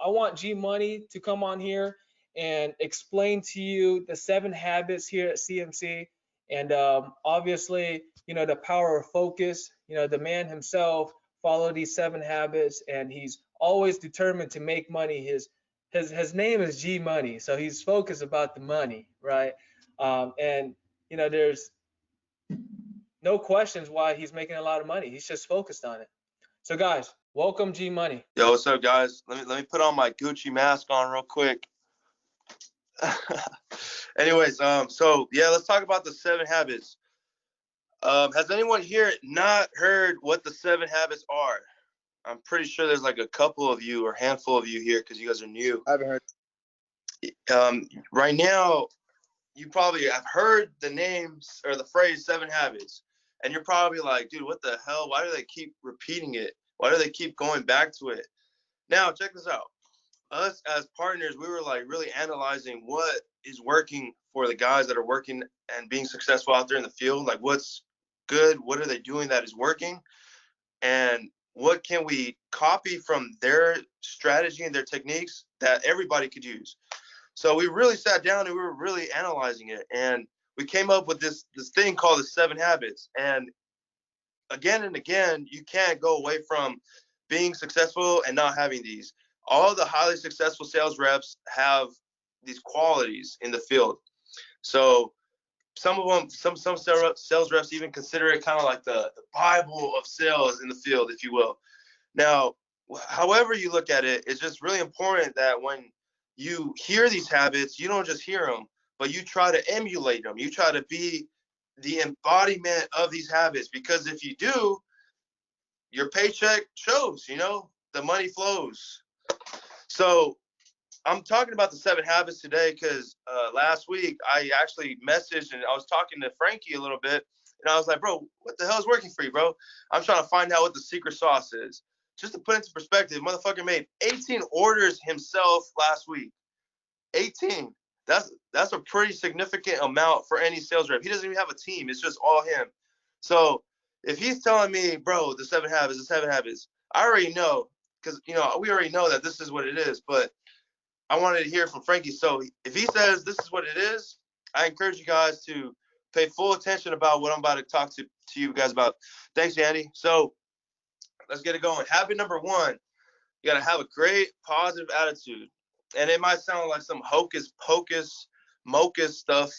I want G Money to come on here and explain to you the 7 habits here at CMC. And obviously, the power of focus. The man himself followed these 7 habits, and he's always determined to make money. His name is G Money, so he's focused about the money, right? And there's no questions why he's making a lot of money. He's just focused on it. So guys, welcome G Money. Yo, what's up, guys? Let me put on my Gucci mask on real quick. Anyways, so yeah, let's talk about the 7 habits. Has anyone here not heard what the 7 habits are? I'm pretty sure there's like a couple of you or handful of you here because you guys are new. I haven't heard. Right now, you probably have heard the names or the phrase 7 habits, and you're probably like, dude, what the hell? Why do they keep repeating it? Why do they keep going back to it? Now, check this out. Us as partners, we were like really analyzing what is working for the guys that are working and being successful out there in the field. Like, what's good? What are they doing that is working? And what can we copy from their strategy and their techniques that everybody could use? So we really sat down and we were really analyzing it. And we came up with this thing called the 7 habits. And again, you can't go away from being successful and not having these. All the highly successful sales reps have these qualities in the field. So some of them, some sales reps even consider it kind of like the Bible of sales in the field, if you will. Now, however you look at it, it's just really important that when you hear these habits, you don't just hear them, but you try to emulate them. You try to be the embodiment of these habits, because if you do, your paycheck shows, the money flows. So I'm talking about the 7 habits today because last week I actually messaged and I was talking to Frankie a little bit, and I was like, bro, what the hell is working for you, bro? I'm trying to find out what the secret sauce is. Just to put into perspective, motherfucker made 18 orders himself last week. 18. That's a pretty significant amount for any sales rep. He doesn't even have a team. It's just all him. So if he's telling me, bro, the 7 habits, I already know, because, we already know that this is what it is, but I wanted to hear from Frankie. So if he says this is what it is, I encourage you guys to pay full attention about what I'm about to talk to you guys about. Thanks, Andy. So let's get it going. Habit number 1, you got to have a great positive attitude. And it might sound like some hocus pocus, mocus stuff,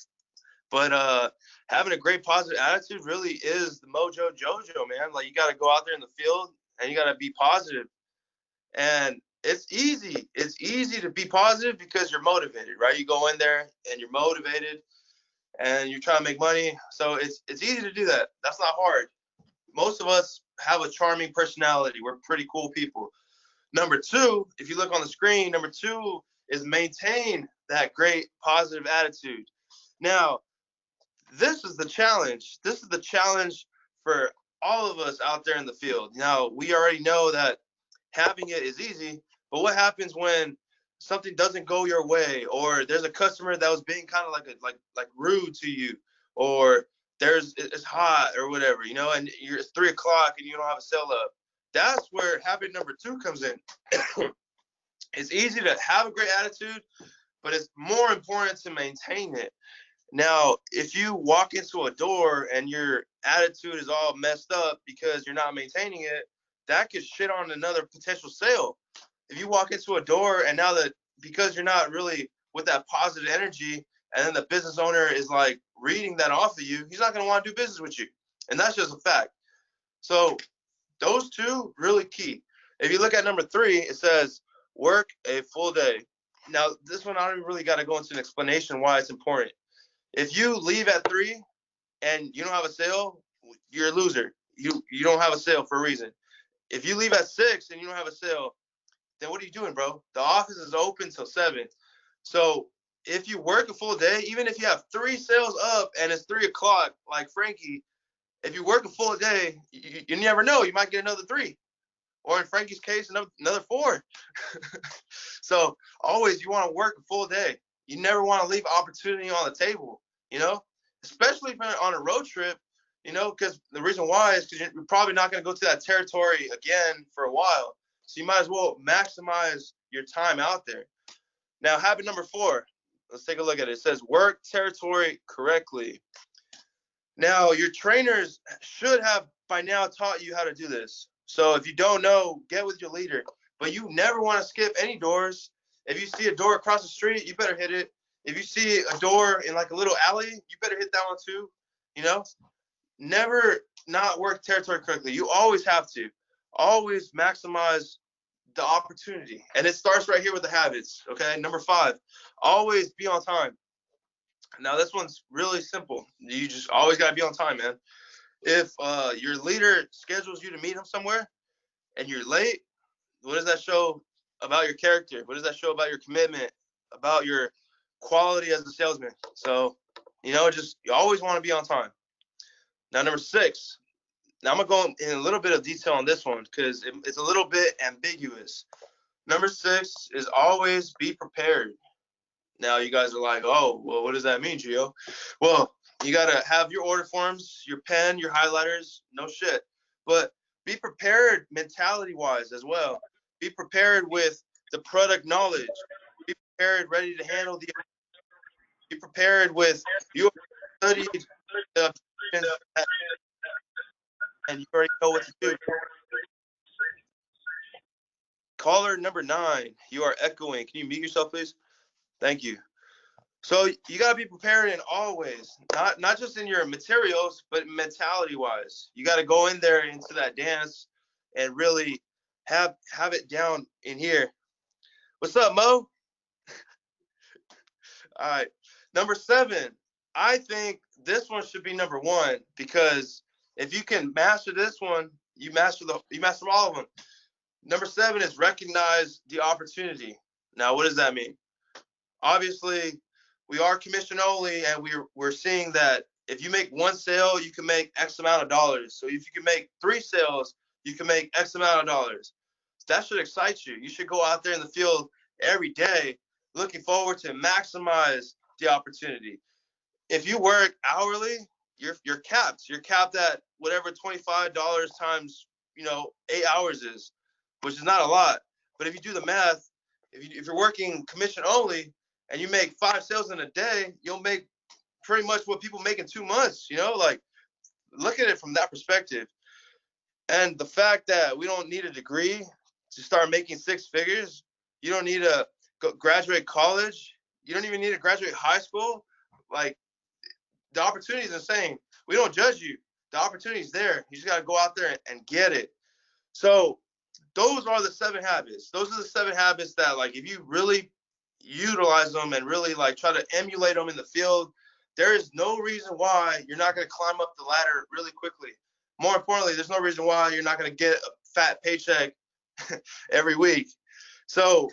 but having a great positive attitude really is the mojo jojo, man. Like, you got to go out there in the field and you got to be positive. And it's easy. It's easy to be positive because you're motivated, right? You go in there and you're motivated and you're trying to make money. So it's easy to do that. That's not hard. Most of us have a charming personality. We're pretty cool people. Number 2, if you look on the screen, number 2 is maintain that great positive attitude. Now, this is the challenge. This is the challenge for all of us out there in the field. Now, we already know that having it is easy, but what happens when something doesn't go your way, or there's a customer that was being kind of like rude to you, or it's hot or whatever, and it's 3 o'clock and you don't have a sale up. That's where habit number 2 comes in. It's easy to have a great attitude, but it's more important to maintain it. Now, if you walk into a door and your attitude is all messed up because you're not maintaining it, that could shit on another potential sale. If you walk into a door and now that because you're not really with that positive energy, and then the business owner is like reading that off of you, he's not going to want to do business with you. And that's just a fact. So those 2 really key. If you look at number 3, it says work a full day. Now, this one, I don't really got to go into an explanation why it's important. If you leave at 3 and you don't have a sale, you're a loser. You don't have a sale for a reason. If you leave at 6 and you don't have a sale, then what are you doing, bro? The office is open till 7. So if you work a full day, even if you have 3 sales up and it's 3 o'clock, like Frankie, if you work a full day, you never know. You might get another 3. Or in Frankie's case, another 4. So always you want to work a full day. You never want to leave opportunity on the table, especially if you're on a road trip, because the reason why is because you're probably not going to go to that territory again for a while. So you might as well maximize your time out there. Now, habit number 4, let's take a look at it. It says work territory correctly. Now, your trainers should have by now taught you how to do this. So if you don't know, get with your leader. But you never want to skip any doors. If you see a door across the street, you better hit it. If you see a door in like a little alley, you better hit that one too. You know, never not work territory correctly. You always have to. Always maximize the opportunity. And it starts right here with the habits, okay? Number 5, always be on time. Now, this one's really simple. You just always got to be on time, man. If your leader schedules you to meet him somewhere and you're late, what does that show about your character? What does that show about your commitment, about your quality as a salesman? So, you know, just you always want to be on time. Now, number 6. Now, I'm going to go in a little bit of detail on this one because it's a little bit ambiguous. Number 6 is always be prepared. Now, you guys are like, oh, well, what does that mean, Gio? Well, you got to have your order forms, your pen, your highlighters, no shit. But be prepared mentality-wise as well. Be prepared with the product knowledge. Be prepared, ready to handle the. Be prepared with you studied the and you already know what to do. Caller number 9, you are echoing. Can you mute yourself, please? Thank you. So you gotta be prepared in all ways, not just in your materials, but mentality-wise. You gotta go in there into that dance and really have it down in here. What's up, Mo? All right. Number 7, I think this one should be number 1 because if you can master this one, you master all of them. Number 7 is recognize the opportunity. Now, what does that mean? Obviously, we are commission only, and we're seeing that if you make 1 sale, you can make X amount of dollars. So if you can make 3 sales, you can make X amount of dollars. That should excite you. You should go out there in the field every day looking forward to maximize the opportunity. If you work hourly, you're capped. You're capped at whatever $25 times 8 hours is, which is not a lot. But if you do the math, if you're working commission only and you make 5 sales in a day, you'll make pretty much what people make in 2 months. Like look at it from that perspective. And the fact that we don't need a degree to start making 6 figures, you don't need to graduate college, you don't even need to graduate high school. Like the opportunity is insane. We don't judge you. The opportunity is there. You just got to go out there and get it. So those are the 7 habits. Those are the 7 habits that, like, if you really utilize them and really like try to emulate them in the field, there is no reason why you're not going to climb up the ladder really quickly. More importantly, there's no reason why you're not going to get a fat paycheck every week. So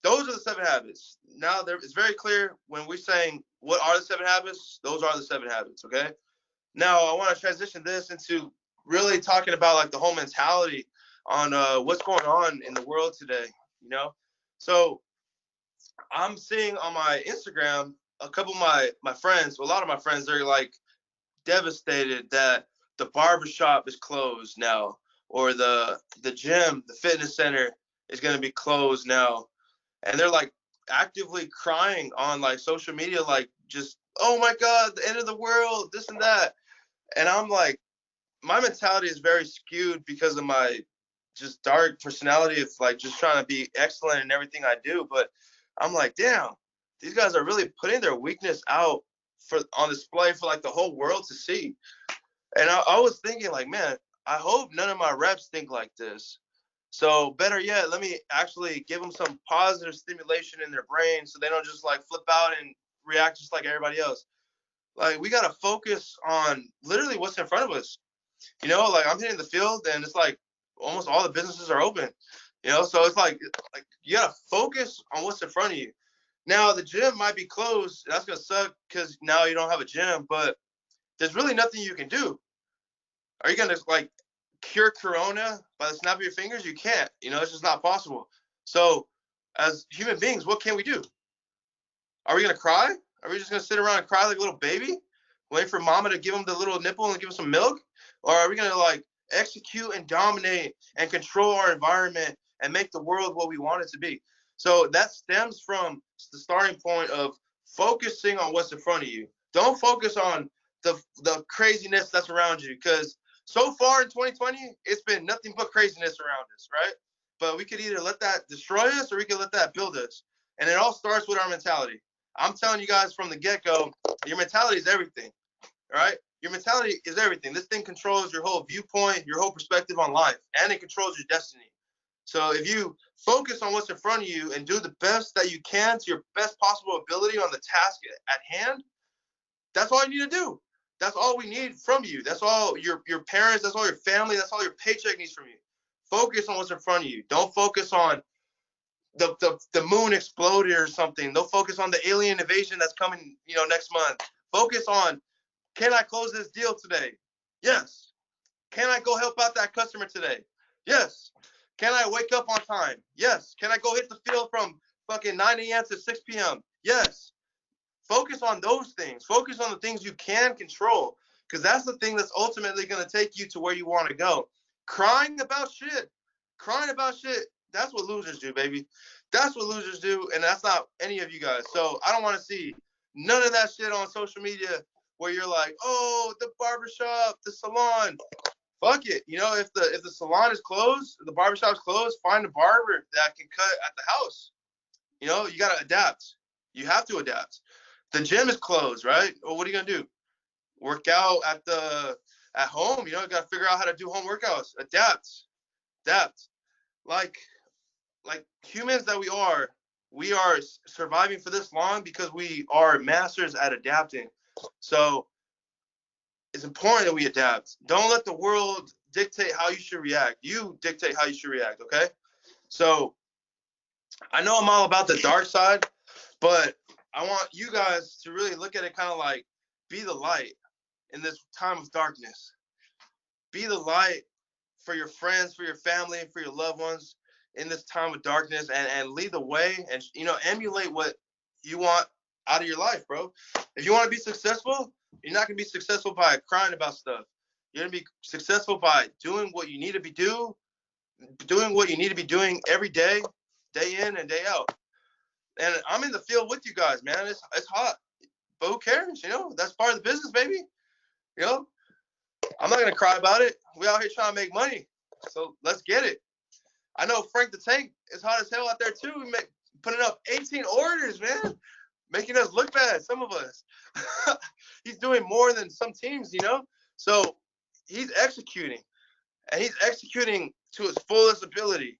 those are the 7 habits. Now it's very clear when we're saying what are the 7 habits, those are the 7 habits, okay? Now I want to transition this into really talking about like the whole mentality on what's going on in the world today, So I'm seeing on my Instagram a couple of my friends, a lot of my friends, they're like devastated that the barbershop is closed now, or the gym, the fitness center is going to be closed now. And they're like actively crying on like social media, like just, oh my God, the end of the world, this and that. And I'm like, my mentality is very skewed because of my just dark personality of like just trying to be excellent in everything I do. But I'm like, damn, these guys are really putting their weakness out on display for like the whole world to see. And I was thinking like, man, I hope none of my reps think like this. So better yet, let me actually give them some positive stimulation in their brain so they don't just like flip out and react just like everybody else. Like we got to focus on literally what's in front of us. Like I'm hitting the field and it's like almost all the businesses are open, so it's like you got to focus on what's in front of you. Now the gym might be closed. That's going to suck because now you don't have a gym, but there's really nothing you can do. Are you going to like cure Corona by the snap of your fingers? You can't, it's just not possible. So as human beings, what can we do? Are we going to cry? Are we just going to sit around and cry like a little baby, waiting for mama to give them the little nipple and give them some milk? Or are we going to like execute and dominate and control our environment and make the world what we want it to be? So that stems from the starting point of focusing on what's in front of you. Don't focus on the craziness that's around you, because so far in 2020, it's been nothing but craziness around us, right? But we could either let that destroy us or we could let that build us. And it all starts with our mentality. I'm telling you guys from the get-go, your mentality is everything, right? Your mentality is everything. This thing controls your whole viewpoint, your whole perspective on life, and it controls your destiny. So if you focus on what's in front of you and do the best that you can to your best possible ability on the task at hand, that's all you need to do. That's all we need from you. That's all your parents, that's all your family, that's all your paycheck needs from you. Focus on what's in front of you. Don't focus on the moon exploded or something. Don't focus on the alien invasion that's coming, next month. Focus on, can I close this deal today? Yes. Can I go help out that customer today? Yes. Can I wake up on time? Yes. Can I go hit the field from fucking 9 a.m. to 6 p.m.? Yes. Focus on those things. Focus on the things you can control, because that's the thing that's ultimately going to take you to where you want to go. Crying about shit, that's what losers do, baby. That's what losers do, and that's not any of you guys. So I don't want to see none of that shit on social media where you're like, oh, the barbershop, the salon. Fuck it. If the salon is closed, the barbershop's closed, find a barber that can cut at the house. You got to adapt. You have to adapt. The gym is closed, right? Well, what are you gonna do? Work out at home? You got to figure out how to do home workouts. Adapt. Like humans that we are surviving for this long because we are masters at adapting. So it's important that we adapt. Don't let the world dictate how you should react. You dictate how you should react, okay? So I know I'm all about the dark side, but I want you guys to really look at it kind of like, be the light in this time of darkness. Be the light for your friends, for your family, and for your loved ones in this time of darkness, and lead the way, and emulate what you want out of your life, bro. If you want to be successful, you're not gonna be successful by crying about stuff. You're gonna be successful by doing what you need to be doing every day, day in and day out. And I'm in the field with you guys, man. It's hot, but who cares? That's part of the business, baby. I'm not gonna cry about it. We out here trying to make money, so let's get it. I know Frank the Tank is hot as hell out there too. Putting up 18 orders, man, making us look bad. Some of us. He's doing more than some teams, So he's executing, and he's executing to his fullest ability.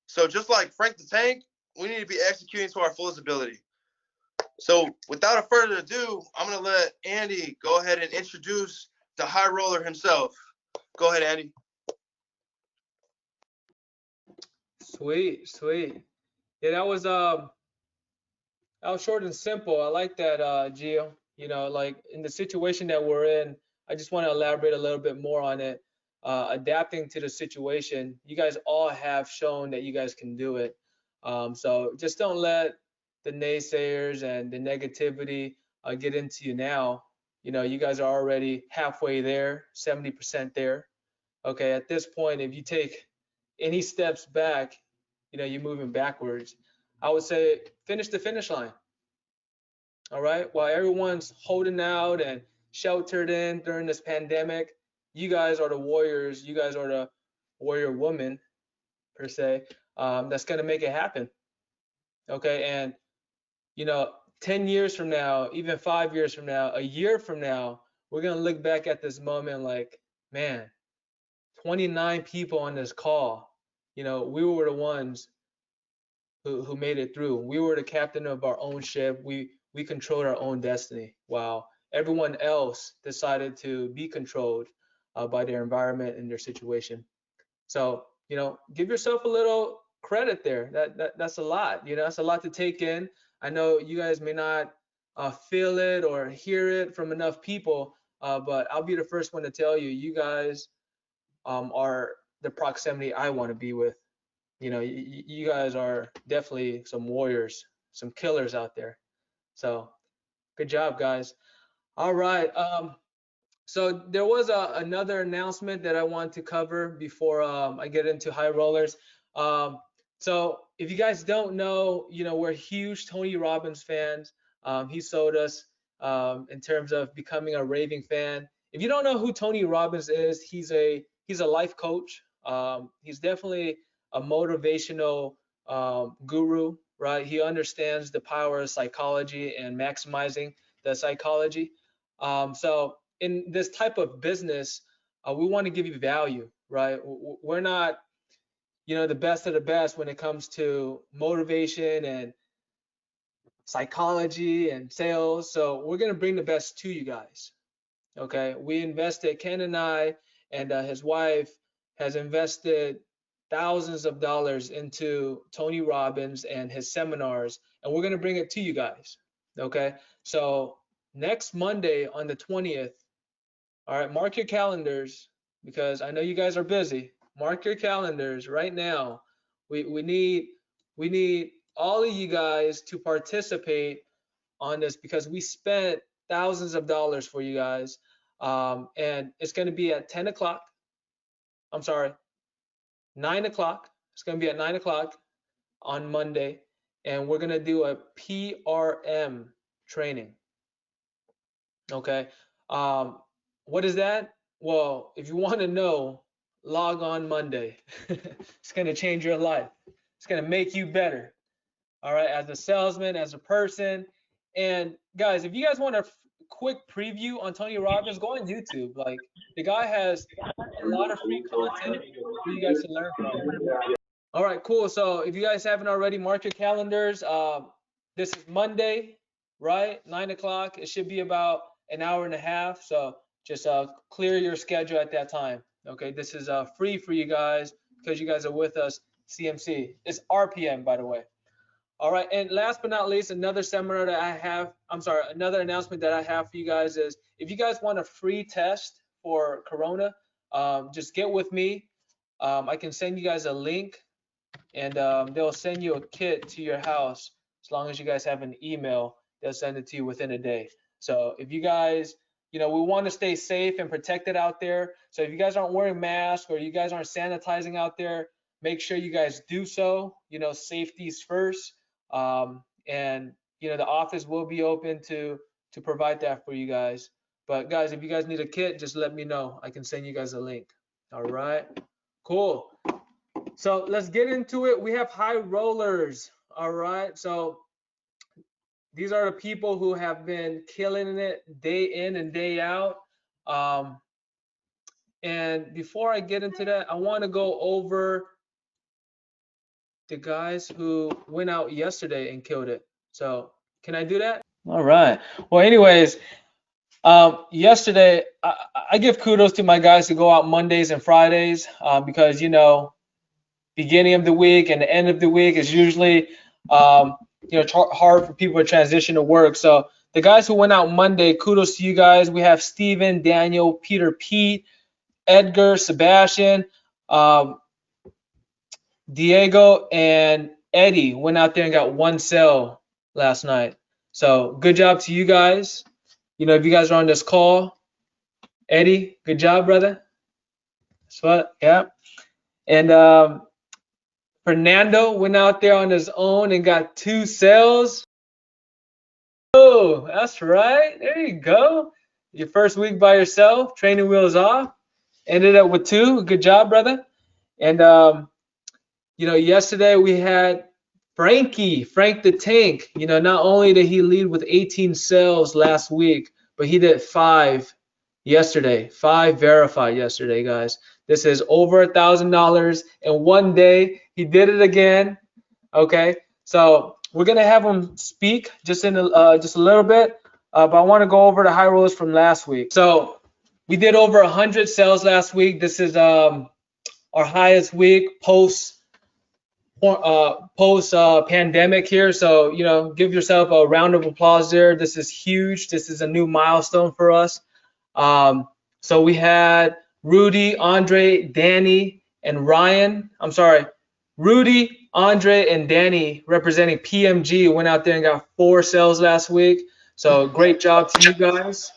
So just like Frank the Tank, we need to be executing to our fullest ability. So without a further ado, I'm gonna let Andy go ahead and introduce the high roller himself. Go ahead, Andy. Sweet. Yeah, that was short and simple. I like that, Gio. Like in the situation that we're in, I just want to elaborate a little bit more on it. Adapting to the situation, you guys all have shown that you guys can do it. So just don't let the naysayers and the negativity get into you now. You guys are already halfway there, 70% there. Okay, at this point, if you take any steps back, you're moving backwards. I would say finish the finish line. All right, while everyone's holding out and sheltered in during this pandemic, you guys are the warriors. You guys are the warrior woman, per se, that's going to make it happen. Okay, and 10 years from now, even 5 years from now, a year from now, we're going to look back at this moment like, man, 29 people on this call, we were the ones who made it through. We were the captain of our own ship. We controlled our own destiny, while everyone else decided to be controlled by their environment and their situation. So, give yourself a little credit there. That's a lot. That's a lot to take in. I know you guys may not feel it or hear it from enough people, but I'll be the first one to tell you, you guys are the proximity I want to be with. You guys are definitely some warriors, some killers out there. So good job, guys. All right. So there was another announcement that I want to cover before I get into high rollers. So if you guys don't know, we're huge Tony Robbins fans. He sold us in terms of becoming a raving fan. If you don't know who Tony Robbins is, he's a life coach. He's definitely a motivational guru, right? He understands the power of psychology and maximizing the psychology. So in this type of business, we want to give you value, right? We're not the best of the best when it comes to motivation and psychology and sales. So we're going to bring the best to you guys. Okay. We invested, Ken and I and his wife has invested thousands of dollars into Tony Robbins and his seminars, and we're going to bring it to you guys. Okay. So next Monday on the 20th, all right, mark your calendars because I know you guys are busy. Mark your calendars right now. We need all of you guys to participate on this because we spent thousands of dollars for you guys. And it's going to be at 10 o'clock. I'm sorry, 9 o'clock. It's going to be at 9 o'clock on Monday. And we're going to do a PRM training. Okay. What is that? Well, if you want to know, log on Monday. It's going to change your life. It's going to make you better. All right, as a salesman, as a person. And guys, if you guys want a quick preview on Tony Robbins, go on YouTube. Like the guy has a lot of free content for you guys to learn from. All right, cool. So if you guys haven't already, mark your calendars. This is Monday, right? 9 o'clock. It should be about an hour and a half. So just clear your schedule at that time. Okay, this is free for you guys because you guys are with us. CMC. It's RPM, by the way. All right, and last but not least, another seminar that I have, another announcement that I have for you guys is if you guys want a free test for Corona, just get with me. I can send you guys a link and they'll send you a kit to your house. As long as you guys have an email, they'll send it to you within a day. So if you guys, we want to stay safe and protected out there. So if you guys aren't wearing masks or you guys aren't sanitizing out there, make sure you guys do so. Safety's first. And the office will be open to provide that for you guys. But guys, if you guys need a kit, just let me know. I can send you guys a link. All right, cool. So let's get into it. We have high rollers. All right, so these are the people who have been killing it day in and day out. And before I get into that, I want to go over the guys who went out yesterday and killed it. So can I do that? All right. Well, anyways, yesterday I give kudos to my guys who go out Mondays and Fridays because beginning of the week and the end of the week is usually hard for people to transition to work. So the guys who went out Monday, kudos to you guys. We have Steven, Daniel, Peter, Pete, Edgar, Sebastian, Diego, and Eddie went out there and got one sale last night. So good job to you guys. If you guys are on this call, Eddie, good job, brother. That's what, yeah. And Fernando went out there on his own and got two sales. Oh, that's right. There you go. Your first week by yourself, training wheels off. Ended up with two. Good job, brother. And yesterday we had Frank the Tank. Not only did he lead with 18 sales last week, but he did 5 yesterday. 5 verified yesterday, guys. This is over $1,000 in one day. He did it again. Okay, so we're gonna have him speak just a little bit, but I want to go over the high rollers from last week. So we did over 100 sales last week. This is our highest week post pandemic here. So give yourself a round of applause there. This is huge. This is a new milestone for us. So we had Rudy, Andre, Danny, and Ryan. I'm sorry, Rudy, Andre, and Danny representing PMG went out there and got 4 sales last week. So great job to you guys.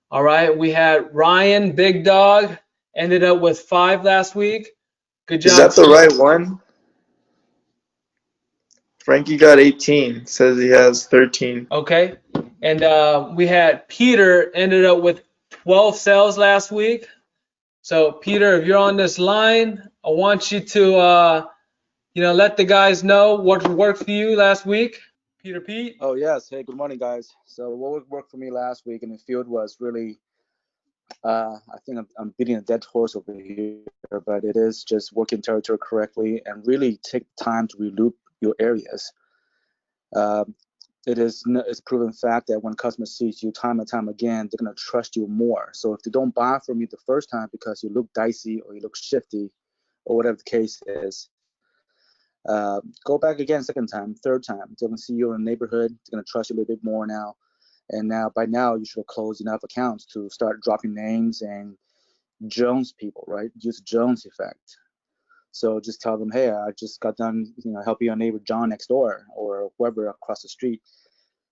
All right, we had Ryan, Big Dog, ended up with 5 last week. Good job. Is that the right one? Frankie got 18. Says he has 13. Okay. And we had Peter ended up with 12 sales last week. So Peter, if you're on this line, I want you to let the guys know what worked for you last week. Peter Pete. Oh yes. Hey, good morning, guys. So what worked for me last week in the field was really, I think I'm beating a dead horse over here, but it is just working territory correctly and really take time to reloop your areas. Um, it's proven fact that when customers see you time and time again, they're gonna trust you more. So if they don't buy from you the first time because you look dicey or you look shifty, or whatever the case is, go back again second time, third time. They're gonna see you in the neighborhood. They're gonna trust you a little bit more now. And now, by now, you should have closed enough accounts to start dropping names and Jones people, right? Use Jones effect. So just tell them, hey, I just got done, helping your neighbor John next door or whoever across the street.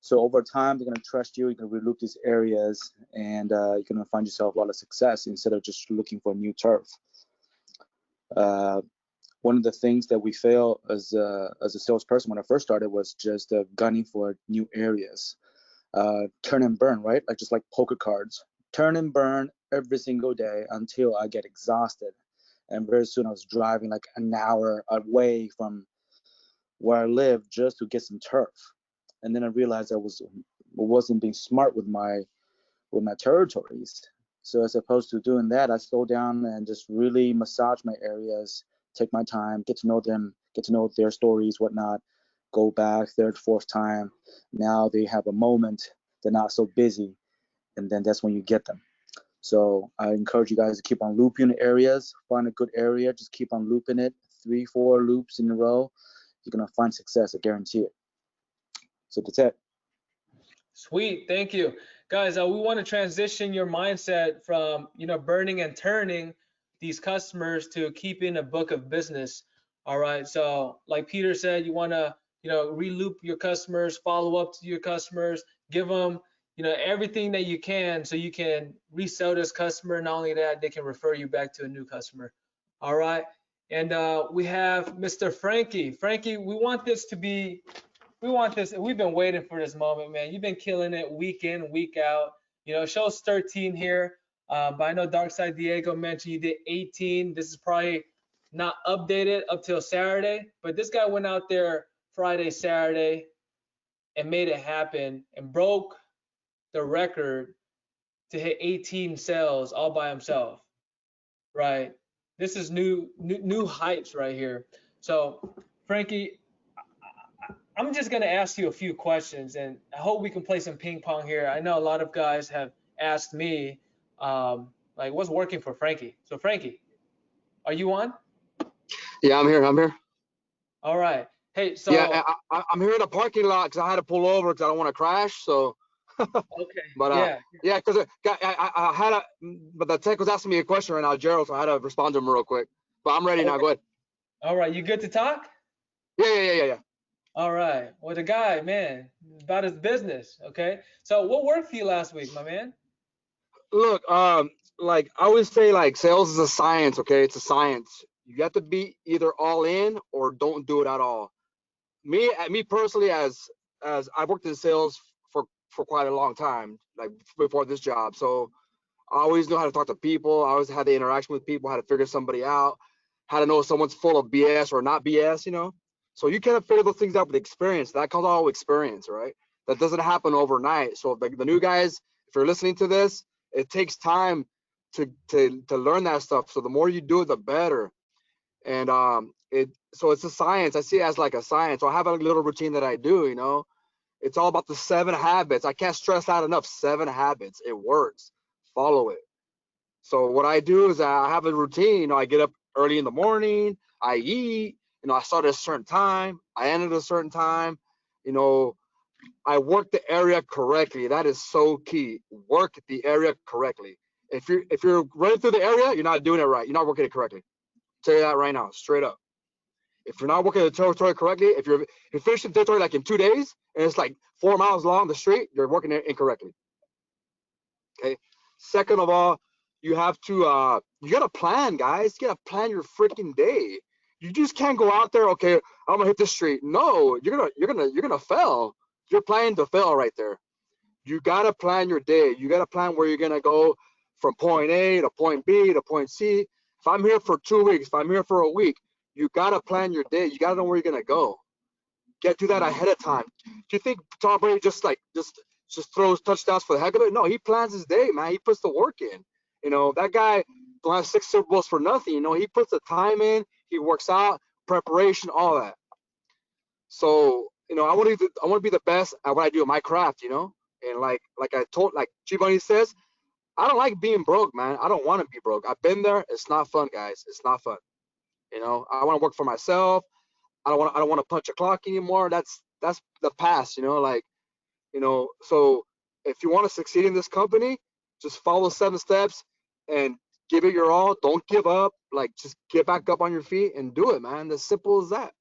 So over time, they're gonna trust you. You're gonna reloop these areas, and you're gonna find yourself a lot of success instead of just looking for new turf. Uh, One of the things that we fail as a salesperson when I first started was just gunning for new areas. Turn and burn, right? Like just like poker cards. Turn and burn every single day until I get exhausted. And very soon I was driving like an hour away from where I live just to get some turf. And then I realized wasn't being smart with my territories. So as opposed to doing that, I slow down and just really massage my areas, take my time, get to know them, get to know their stories, whatnot. Go back third, fourth time. Now they have a moment. They're not so busy, and then that's when you get them. So I encourage you guys to keep on looping areas. Find a good area, just keep on looping it. 3, 4 loops in a row. You're gonna find success. I guarantee it. So that's it. Sweet, thank you, guys. We want to transition your mindset from burning and turning these customers to keeping a book of business. All right. So, like Peter said, you want to reloop your customers, follow up to your customers, give them everything that you can so you can resell this customer. Not only that, they can refer you back to a new customer. All right. And we have Mr. Frankie. Frankie, we want this. We've been waiting for this moment, man. You've been killing it week in, week out. Shows 13 here, but I know Darkside Diego mentioned you did 18. This is probably not updated up till Saturday, but this guy went out there Friday, Saturday, and made it happen and broke the record to hit 18 sales all by himself. Right. This is new heights right here. So, Frankie, I'm just gonna ask you a few questions, and I hope we can play some ping pong here. I know a lot of guys have asked me, like, what's working for Frankie. So, Frankie, are you on? Yeah, I'm here. I'm here. All right. Hey, Yeah, so I'm here in the parking lot because I had to pull over because I don't want to crash. So, okay, but yeah. yeah, because I had a, but the tech was asking me a question right now, Gerald. So I had to respond to him real quick. But I'm ready now. Okay. Go ahead. All right. You good to talk? Yeah. All right. Well, the guy, man, about his business. Okay. So, what worked for you last week, my man? Look, like I always say, like sales is a science. Okay, it's a science. You have to be either all in or don't do it at all. Me personally, as I've worked in sales for quite a long time, like before this job. So I always know how to talk to people. I always had the interaction with people, how to figure somebody out, how to know if someone's full of BS or not BS. So you kind of figure those things out with experience. That comes all experience, right? That doesn't happen overnight. So the new guys, if you're listening to this, it takes time to learn that stuff. So the more you do it, the better. And so it's a science. I see it as like a science. So I have a little routine that I do. It's all about the 7 habits. I can't stress out enough. 7 habits. It works. Follow it. So what I do is I have a routine. I get up early in the morning. I eat. I start at a certain time. I end at a certain time. You know, I work the area correctly. That is so key. Work the area correctly. If you're running through the area, you're not doing it right. You're not working it correctly. I'll tell you that right now, straight up. If you're not working the territory correctly, if you're finishing the territory like in 2 days and it's like 4 miles long the street, you're working it incorrectly. Okay. Second of all, you have to you gotta plan, guys. You gotta plan your freaking day. You just can't go out there. Okay, I'm gonna hit the street. No, you're gonna fail. You're planning to fail right there. You gotta plan your day. You gotta plan where you're gonna go from point A to point B to point C. If I'm here for 2 weeks, if I'm here for a week, you gotta plan your day. You gotta know where you're gonna go. Do that ahead of time. Do you think Tom Brady just throws touchdowns for the heck of it? No, he plans his day, man. He puts the work in. That guy don't have 6 Super Bowls for nothing. He puts the time in. He works out, preparation, all that. So, I want to be the best at what I do in my craft. And like Giovanni says, I don't like being broke, man. I don't want to be broke. I've been there. It's not fun, guys. It's not fun. I want to work for myself. I don't want to punch a clock anymore. That's the past. So if you want to succeed in this company, just follow 7 steps and give it your all. Don't give up. Just get back up on your feet and do it, man. As simple as that.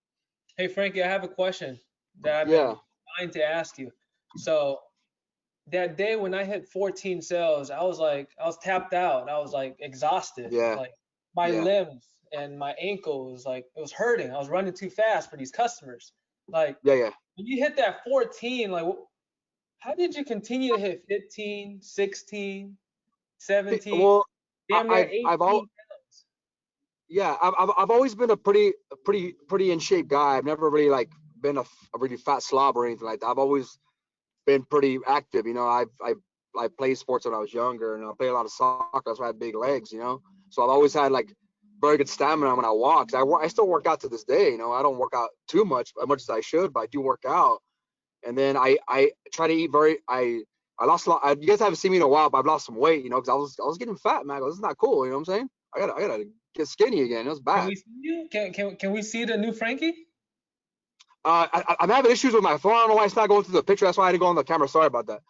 Hey, Frankie, I have a question that I've been trying to ask you. So that day when I hit 14 sales, I was tapped out. I was exhausted. Yeah. Like my limbs and my ankles, it was hurting. I was running too fast for these customers. Yeah. When you hit that 14, how did you continue to hit 15, 16, 17, well, damn near 18 pounds? Yeah, I've always been a pretty in shape guy. I've never really been a really fat slob or anything like that. I've always been pretty active. I played sports when I was younger, and I played a lot of soccer, so I had big legs. So I've always had very good stamina when I walk. I still work out to this day. I don't work out too much, as much as I should, but I do work out. And then I try to eat I lost a lot. You guys haven't seen me in a while, but I've lost some weight. Because I was getting fat, man. This is not cool. You know what I'm saying? I gotta get skinny again. It was bad. Can we see you? Can we see the new Frankie? I'm having issues with my phone. I don't know why it's not going through the picture. That's why I had to go on the camera. Sorry about that.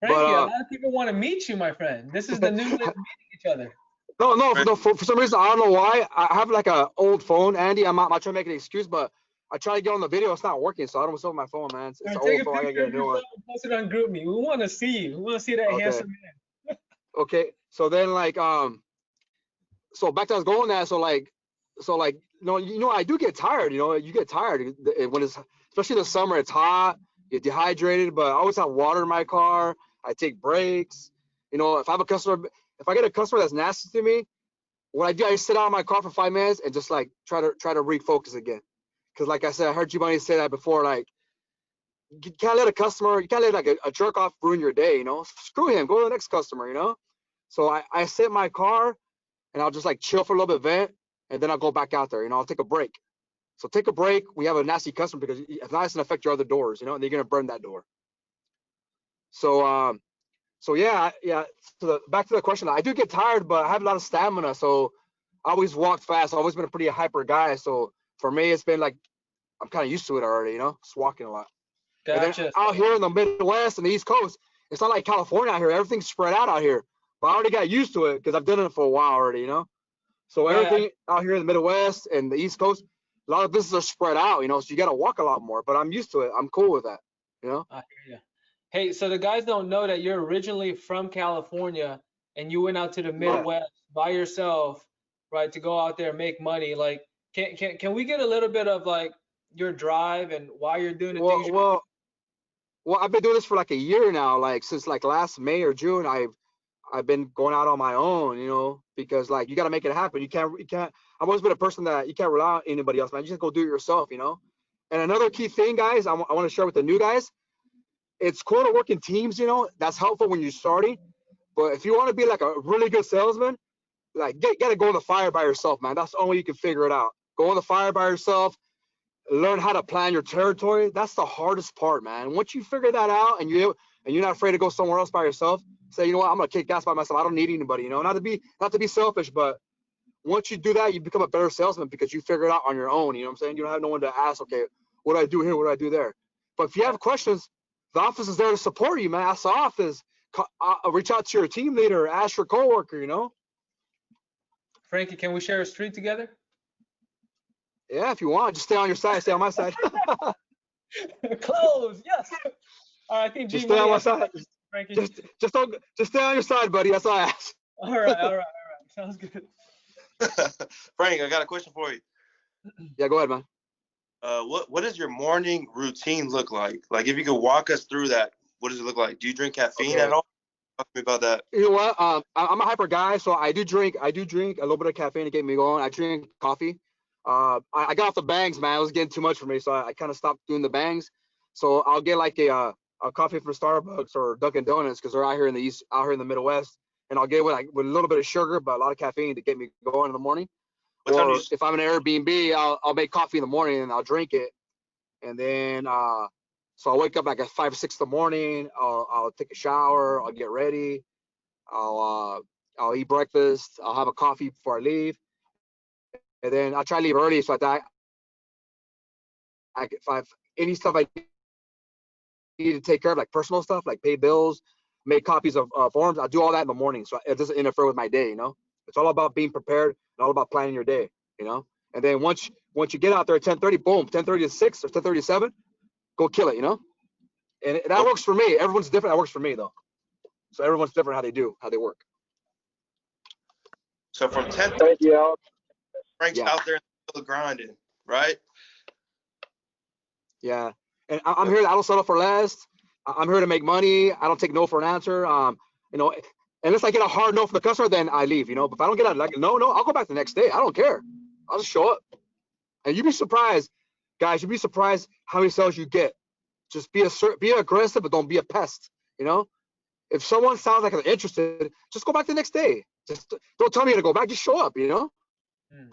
Frankie, a lot of people want to meet you, my friend. This is the new way of meeting each other. No. For some reason, I don't know why. I have a old phone, Andy. I'm not trying to make an excuse, but I try to get on the video. It's not working, so I don't know my phone, man. It's an old phone. I gotta get a new one. Post it on GroupMe. We want to see you. We want to see that handsome man. Okay. So then, so back to I was going at. So I do get tired. You get tired when it's, especially in the summer. It's hot. You're dehydrated, but I always have water in my car. I take breaks. If I have if I get a customer that's nasty to me, what I do, I sit out in my car for 5 minutes and just try to refocus again. Because like I said, I heard Giovanni say that before. You can't let a jerk off ruin your day. Screw him. Go to the next customer. So I sit in my car and I'll just chill for a little bit, vent, and then I'll go back out there. I'll take a break. So take a break. We have a nasty customer because if not, it's gonna affect your other doors. And they're gonna burn that door. So yeah. So back to the question. I do get tired, but I have a lot of stamina. So I always walk fast. I've always been a pretty hyper guy. So for me, it's been I'm kind of used to it already. Just walking a lot. Gotcha. And then out here in the Midwest and the East Coast, it's not like California out here. Everything's spread out here. But I already got used to it because I've done it for a while already. So everything out here in the Midwest and the East Coast, a lot of businesses are spread out. So you got to walk a lot more. But I'm used to it. I'm cool with that. I hear you. Hey, so the guys don't know that you're originally from California and you went out to the Midwest by yourself, right, to go out there and make money. Can we get a little bit of your drive and why you're doing the things? Well, I've been doing this for a year now. Since last May or June, I've been going out on my own. Because you got to make it happen. You can't. I've always been a person that you can't rely on anybody else, man. You just go do it yourself. And another key thing, guys, I want to share with the new guys. It's cool to work in teams. That's helpful when you're starting. But if you want to be a really good salesman, gotta go in the fire by yourself, man. That's the only way you can figure it out. Go in the fire by yourself. Learn how to plan your territory. That's the hardest part, man. Once you figure that out and you're not afraid to go somewhere else by yourself, say, you know what, I'm gonna kick gas by myself. I don't need anybody. Not to be selfish, but once you do that, you become a better salesman because you figure it out on your own. You know what I'm saying? You don't have no one to ask, okay, what do I do here? What do I do there? But if you have questions, the office is there to support you, man. Ask the office. Reach out to your team leader. Ask your coworker. Frankie, can we share a street together? Yeah, if you want, just stay on your side. Stay on my side. Close. Yes. All right, I think just stay on my side. Frankie. Just stay on your side, buddy. That's all I ask. All right. Sounds good. Frank, I got a question for you. Yeah, go ahead, man. What does your morning routine look like? Like, if you could walk us through that, what does it look like? Do you drink caffeine Okay. at all? Talk to me about that. You know what? I'm a hyper guy, so I do drink a little bit of caffeine to get me going. I drink coffee. I got off the bangs, man. It was getting too much for me, so I kind of stopped doing the bangs. So I'll get like a coffee from Starbucks or Dunkin' Donuts because they're out here in the east, out here in the Midwest, and I'll get with a little bit of sugar, but a lot of caffeine to get me going in the morning. What time do Or you? if I'm in an Airbnb, I'll make coffee in the morning and I'll drink it, and then so I'll wake up like at 5 or 6 in the morning. I'll take a shower. I'll get ready. I'll eat breakfast. I'll have a coffee before I leave, and then I'll try to leave early so that if I have any stuff I need to take care of, like personal stuff, like pay bills, make copies of forms, I'll do all that in the morning so it doesn't interfere with my day. It's all about being prepared and all about planning your day. And then once you get out there at 10:30, boom, 10:30 to 6 or 10:30 to 7, go kill it. And that works for me. Everyone's different. That works for me though. So everyone's different how they work. So from 10, Thank you. Frank's Yeah. out there in the field grinding, right? Yeah, and I'm here. I don't settle for less. I'm here to make money. I don't take no for an answer. Unless I get a hard no from the customer, then I leave. But if I don't get a like no, I'll go back the next day. I don't care. I'll just show up. And you'd be surprised, guys. You'd be surprised how many sales you get. Just be aggressive, but don't be a pest. If someone sounds like they're interested, just go back the next day. Just don't tell me to go back. Just show up. Hmm.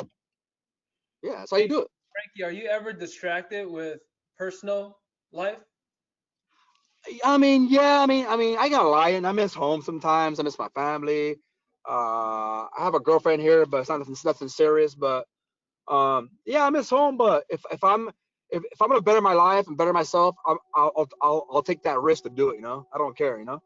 Yeah, that's how you do it. Frankie, are you ever distracted with personal life? Yeah. I gotta lie, and I miss home sometimes. I miss my family. I have a girlfriend here, but it's nothing serious. But yeah, I miss home. But if I'm gonna better my life and better myself, I'll take that risk to do it. I don't care. Yeah,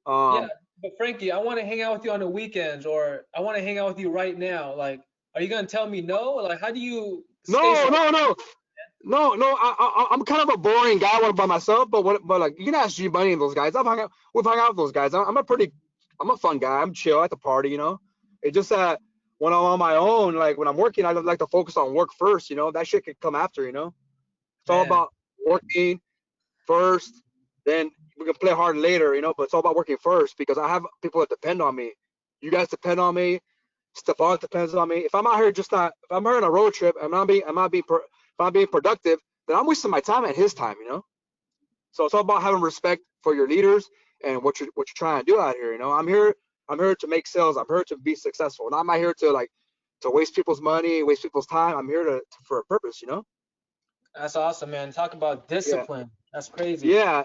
Um, but Frankie, I want to hang out with you on the weekends, or I want to hang out with you right now. Like, are you gonna tell me no? Like, how do you stay no, so? no, no. No. I'm kind of a boring guy when I'm by myself, but like you can ask G Money and those guys. We've hung out with those guys. I'm a fun guy. I'm chill at the party. It's just that when I'm on my own, like when I'm working, I like to focus on work first. That shit can come after. It's all Man, about working first, then we can play hard later. But it's all about working first because I have people that depend on me. You guys depend on me. Stefan depends on me. If I'm out here if I'm here on a road trip, if I'm being productive, then I'm wasting my time and his time. So it's all about having respect for your leaders and what you're trying to do out here. I'm here to make sales. I'm here to be successful. And I'm not here to waste people's money, waste people's time. I'm here for a purpose. that's awesome, man. Talk about Yeah. discipline. That's crazy. Yeah,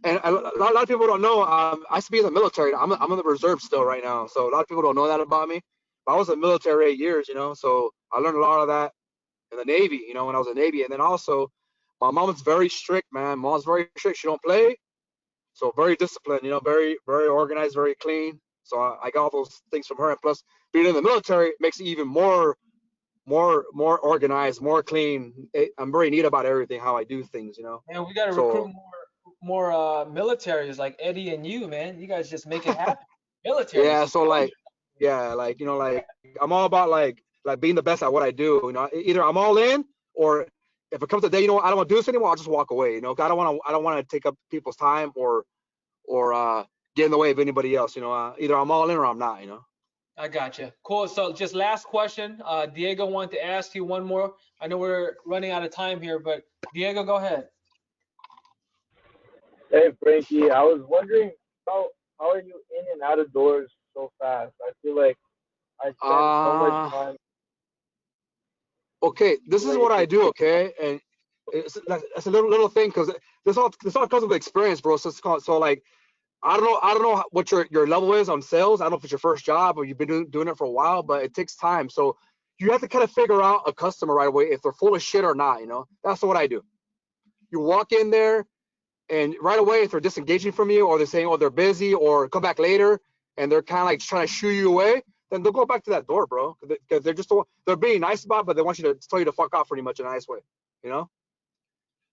and a lot of people don't know. I used to be in the military. I'm in the reserve still right now, so a lot of people don't know that about me. But I was in the military 8 years, so I learned a lot of that in the Navy. When I was in the Navy, and then also my mom's very strict, man. Mom's very strict. She don't play, so very disciplined. Very very organized, very clean. So I got all those things from her, and plus being in the military makes it even more organized, more clean. I'm very neat about everything, how I do things. Man, we gotta recruit So more militaries like Eddie and you, man. You guys just make it happen. Militaries. yeah, so like yeah, like I'm all about like being the best at what I do. Either I'm all in, or if it comes to the day, I don't want to do this anymore, I'll just walk away. 'Cause I don't want to take up people's time or get in the way of anybody else. Either I'm all in or I'm not. I got you. Cool. So just last question. Diego wanted to ask you one more. I know we're running out of time here, but Diego, go ahead. Hey Frankie, I was wondering how are you in and out of doors so fast? I feel like I spend so much Uh time okay, this is what I lately. do, okay? And it's a little thing because this all comes with experience, bro. So like I don't know what your level is on sales. I don't know if it's your first job or you've been doing it for a while, but it takes time. So you have to kind of figure out a customer right away if they're full of shit or not. That's what I do. You walk in there and right away if they're disengaging from you or they're saying, oh, they're busy or come back later and they're kind of like trying to shoo you away, then they'll go back to that door, bro. Because they're being nice about it, but they want you to tell you to fuck off pretty much in a nice way, you know?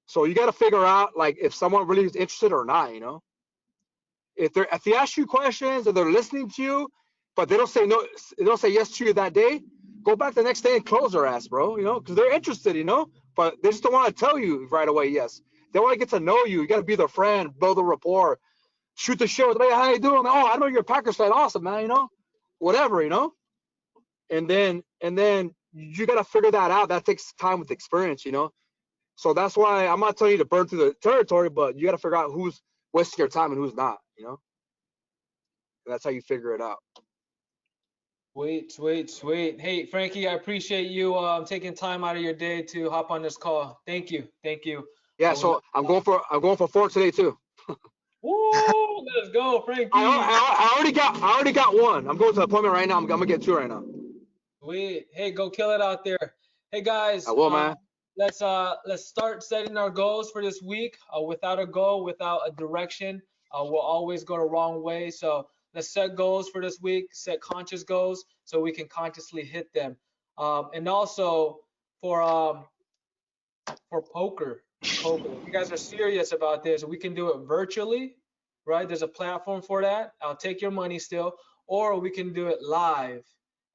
So you got to figure out like if someone really is interested or not. If they ask you questions and they're listening to you, but they don't say no, they don't say yes to you that day, go back the next day and close their ass, bro. You know, because they're interested, you know, but they just don't want to tell you right away. Yes, they want to get to know you. You got to be their friend, build a rapport, shoot the show. Hey, how you doing? Oh, I know you're a Packers fan. Awesome, man. You know, whatever, you know. And then you got to figure that out. That takes time with experience, you know. So that's why I'm not telling you to burn through the territory, but you got to figure out who's wasting your time and who's not, you know. And that's how you figure it out. Sweet, sweet, sweet. Hey, Frankie, I appreciate you taking time out of your day to hop on this call. Thank you, thank you. Yeah. So I'm going for 4 today too. Woo! Let's go, Frankie. I already got one. I'm going to the appointment right now. I'm gonna get 2 right now. Sweet. Hey, go kill it out there. Hey guys, I will, man. let's start setting our goals for this week. Without a goal, without a direction, we'll always go the wrong way. So let's set goals for this week, set conscious goals so we can consciously hit them. And also for poker, if you guys are serious about this, we can do it virtually, right? There's a platform for that. I'll take your money still, or we can do it live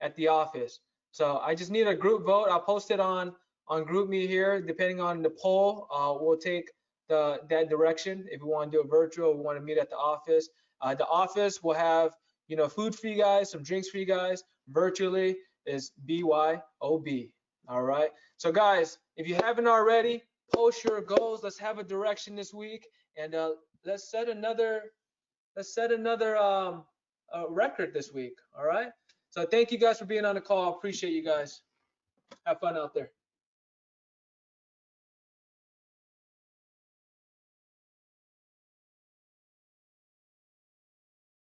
at the office. So I just need a group vote. I'll post it on GroupMe here. Depending on the poll, we'll take that direction. If we want to do it virtual, we want to meet at the office. The office will have, you know, food for you guys, some drinks for you guys. Virtually is BYOB. All right. So guys, if you haven't already, post your goals. Let's have a direction this week, and let's set another record this week. All right. So thank you guys for being on the call. Appreciate you guys. Have fun out there.